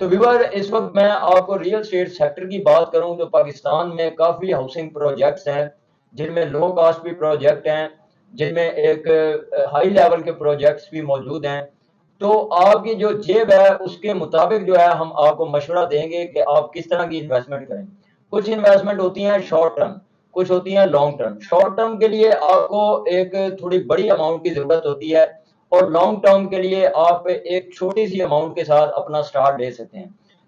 تو ویور اس وقت میں آپ کو ریئل اسٹیٹ سیکٹر کی بات کروں تو پاکستان میں کافی ہاؤسنگ پروجیکٹس ہیں، جن میں لو کاسٹ بھی پروجیکٹ ہیں، جن میں ایک ہائی لیول کے پروجیکٹس بھی موجود ہیں۔ تو آپ کی جو جیب ہے اس کے مطابق جو ہے ہم آپ کو مشورہ دیں گے کہ آپ کس طرح کی انویسٹمنٹ کریں۔ کچھ انویسٹمنٹ ہوتی ہیں شارٹ ٹرم، کچھ ہوتی ہیں لانگ ٹرم۔ شارٹ ٹرم کے لیے آپ کو ایک تھوڑی بڑی اماؤنٹ کی ضرورت ہوتی ہے، اور لانگ ٹرم کے لیے آپ ایک چھوٹی سی اماؤنٹ کے ساتھ اپنا سٹارٹ لے سکتے ہیں۔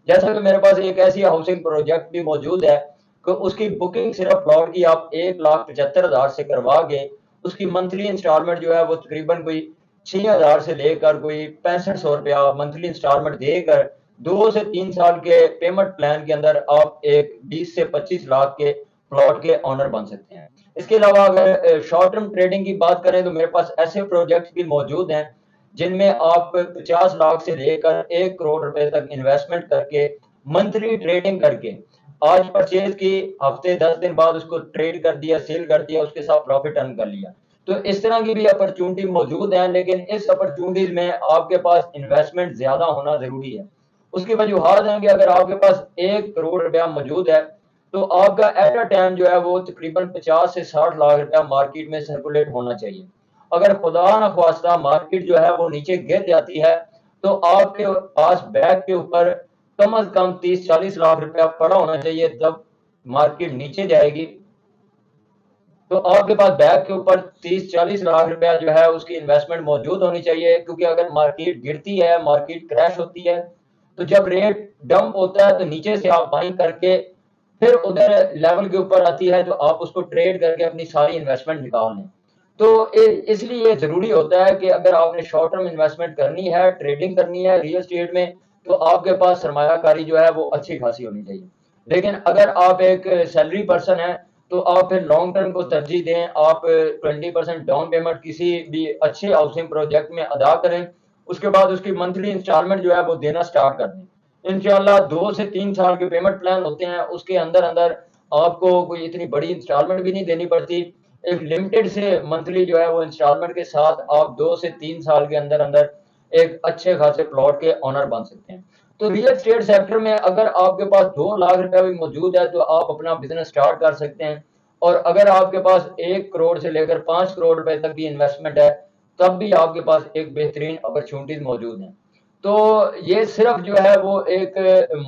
جیسا کہ میرے پاس ایک ایسی ہاؤسنگ پروجیکٹ بھی موجود ہے کہ اس کی بکنگ صرف پلاٹ کی آپ 1,75,000 سے کروا کے اس کی منتھلی انسٹالمنٹ جو ہے وہ تقریباً کوئی 6,000 سے لے کر کوئی 6500 روپیہ منتھلی انسٹالمنٹ دے کر 2 سے 3 سال کے پیمنٹ پلان کے اندر آپ ایک 20 سے 25 لاکھ کے پلاٹ کے آنر بن سکتے ہیں۔ اس کے علاوہ اگر شارٹ ٹرم ٹریڈنگ کی بات کریں تو میرے پاس ایسے پروجیکٹس بھی موجود ہیں جن میں آپ 50 لاکھ سے لے کر 1 کروڑ روپے تک انویسٹمنٹ کر کے منتھلی ٹریڈنگ کر کے آج پرچیز کی، ہفتے 10 دن بعد اس کو ٹریڈ کر دیا، سیل کر دیا، اس کے ساتھ پروفٹ ارن کر لیا۔ تو اس طرح کی بھی اپرچونٹی موجود ہیں، لیکن اس اپرچونٹیز میں آپ کے پاس انویسٹمنٹ زیادہ ہونا ضروری ہے۔ اس کی وجوہات ہیں کہ اگر آپ کے پاس 1 کروڑ روپیہ موجود ہے تو آپ کا ایٹ اے ٹائم جو ہے وہ تقریباً 50 سے 60 لاکھ روپیہ مارکیٹ میں سرکولیٹ ہونا چاہیے۔ اگر خدا نخواستہ مارکیٹ جو ہے وہ نیچے گر جاتی ہے تو آپ کے پاس بیک کے اوپر کم از کم 30-40 لاکھ روپیہ پڑا ہونا چاہیے۔ جب مارکیٹ نیچے جائے گی تو آپ کے پاس بیک کے اوپر 30-40 لاکھ روپیہ جو ہے اس کی انویسٹمنٹ موجود ہونی چاہیے، کیونکہ اگر مارکیٹ گرتی ہے، مارکیٹ کریش ہوتی ہے، تو جب ریٹ ڈمپ ہوتا ہے تو نیچے سے آپ بائنگ کر کے پھر ادھر لیول کے اوپر آتی ہے تو آپ اس کو ٹریڈ کر کے اپنی ساری انویسٹمنٹ نکال لیں۔ تو اس لیے یہ ضروری ہوتا ہے کہ اگر آپ نے شارٹ ٹرم انویسٹمنٹ کرنی ہے، ٹریڈنگ کرنی ہے ریئل اسٹیٹ میں، تو آپ کے پاس سرمایہ کاری جو ہے وہ اچھی خاصی ہونی چاہیے۔ لیکن اگر آپ ایک سیلری پرسن ہیں تو آپ پھر لانگ ٹرم کو ترجیح دیں، آپ 20% ڈاؤن پیمنٹ کسی بھی اچھے ہاؤسنگ پروجیکٹ میں ادا کریں، اس کے بعد اس کی منتھلی انسٹالمنٹ جو ہے وہ دینا سٹارٹ کر دیں۔ انشاءاللہ 2 سے 3 سال کے پیمنٹ پلان ہوتے ہیں، اس کے اندر اندر آپ کو کوئی اتنی بڑی انسٹالمنٹ بھی نہیں دینی پڑتی، ایک لمیٹڈ سے منتھلی جو ہے وہ انسٹالمنٹ کے ساتھ آپ 2 سے 3 سال کے اندر اندر ایک اچھے خاصے پلاٹ کے آنر بن سکتے ہیں۔ تو ریئل اسٹیٹ سیکٹر میں اگر آپ کے پاس 2 لاکھ روپیہ بھی موجود ہے تو آپ اپنا بزنس سٹارٹ کر سکتے ہیں، اور اگر آپ کے پاس 1 کروڑ سے لے کر 5 کروڑ روپے تک کی انویسٹمنٹ ہے تب بھی آپ کے پاس ایک بہترین اپرچونٹیز موجود ہیں۔ تو یہ صرف جو ہے وہ ایک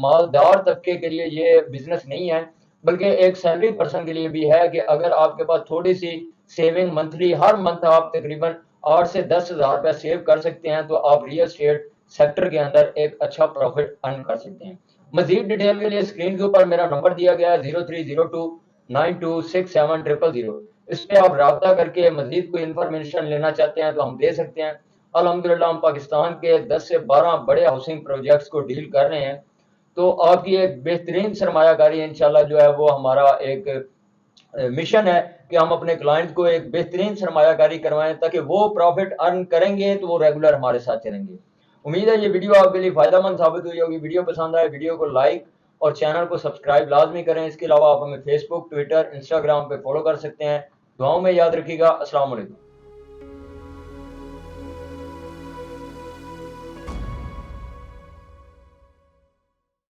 مالدار طبقے کے لیے یہ بزنس نہیں ہے، بلکہ ایک سیلری پرسن کے لیے بھی ہے کہ اگر آپ کے پاس تھوڑی سی سیونگ منتھلی ہر منتھ آپ تقریباً 8 سے 10 ہزار روپیہ سیو کر سکتے ہیں تو آپ ریئل اسٹیٹ سیکٹر کے اندر ایک اچھا پروفٹ ارن کر سکتے ہیں۔ مزید ڈیٹیل کے لیے اسکرین کے اوپر میرا نمبر دیا گیا ہے 0302926700، اس پہ آپ رابطہ کر کے مزید کوئی انفارمیشن لینا چاہتے ہیں تو ہم دے سکتے ہیں۔ الحمدللہ ہم پاکستان کے 10 سے 12 بڑے ہاؤسنگ پروجیکٹس کو ڈیل کر رہے ہیں، تو آپ کی ایک بہترین سرمایہ کاری انشاءاللہ جو ہے وہ ہمارا ایک مشن ہے کہ ہم اپنے کلائنٹ کو ایک بہترین سرمایہ کاری کروائیں تاکہ وہ پروفٹ ارن کریں گے تو وہ ریگولر ہمارے ساتھ چلیں گے۔ امید ہے یہ ویڈیو آپ کے لیے فائدہ مند ثابت ہوئی ہوگی۔ ویڈیو پسند آئے ویڈیو کو لائک اور چینل کو سبسکرائب لازمی کریں۔ اس کے علاوہ آپ ہمیں فیس بک، ٹویٹر، انسٹاگرام پہ فالو کر سکتے ہیں۔ دعاؤں میں یاد رکھیے گا۔ السلام علیکم۔